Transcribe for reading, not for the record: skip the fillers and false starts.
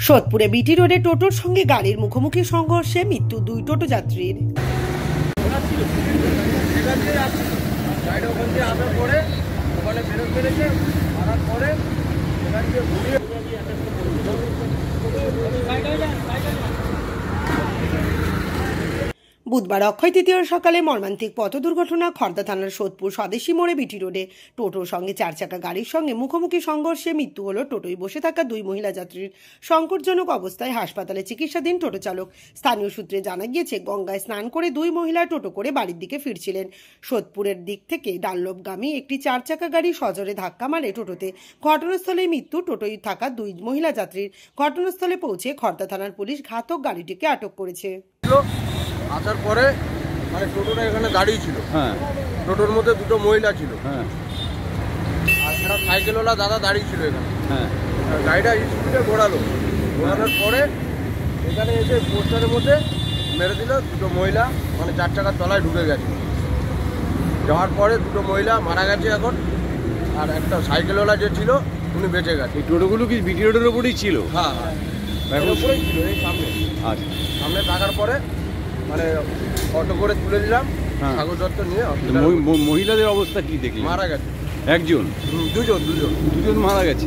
সোদপুরে বিটি রোডে টোটোর সঙ্গে গাড়ির মুখোমুখি সংঘর্ষে মৃত্যু দুই টোটো যাত্রীর। বুধবার অক্ষয় তৃতীয়ার সকালে মর্মান্তিক পথ দুর্ঘটনা খর্দা থানার সোদপুর স্বদেশী মোড়ে বিটি রোডে টোটোর সঙ্গে চার চাকা গাড়ির সঙ্গে মুখোমুখি সংঘর্ষে মৃত্যু হল টোটোয় বসে থাকা দুই মহিলা যাত্রীর। সংকটজনক অবস্থায় হাসপাতালে চিকিৎসাধীন টোটো চালক। স্থানীয় সূত্রে জানা গিয়েছে, গঙ্গায় স্নান করে দুই মহিলা টোটো করে বাড়ির দিকে ফিরছিলেন। সোদপুরের দিক থেকে ডানলপগামী একটি চার চাকা গাড়ি সজোরে ধাক্কা মারে টোটোতে। ঘটনাস্থলে মৃত্যু টোটোয় থাকা দুই মহিলা যাত্রীর। ঘটনাস্থলে পৌঁছে খর্দা থানার পুলিশ ঘাতক গাড়িটিকে আটক করেছে। আসার পরে মানে টোটোটা এখানে দাঁড়িয়ে ছিল, টোটোর মধ্যে দুটো মহিলা ছিল, আর একটা সাইকেলওয়ালা দাদা দাঁড়িয়ে ছিল এখানে। গাড়িটা স্পিডে ঘোরানোর পরে এখানে এসে পোস্টারের মধ্যে মেরে দিল। দুটো মহিলা মানে চার চাকার তলায় ঢুকে গেছে। যাওয়ার পরে দুটো মহিলা মারা গেছে এখন, আর একটা সাইকেলওয়ালা যে ছিল উনি বেঁচে গেছে। এই টোটোগুলো কি বিটি রোডের ওপরেই ছিল? হ্যাঁ, ওপরেই ছিল, এই সামনে। আচ্ছা, সামনে থাকার পরে মানে অটো করে তুলে দিলাম, কাগজ দত্ত নিয়ে। মহিলাদের অবস্থা কি দেখলি? মারা গেছে একজন, দুজন মারা গেছে।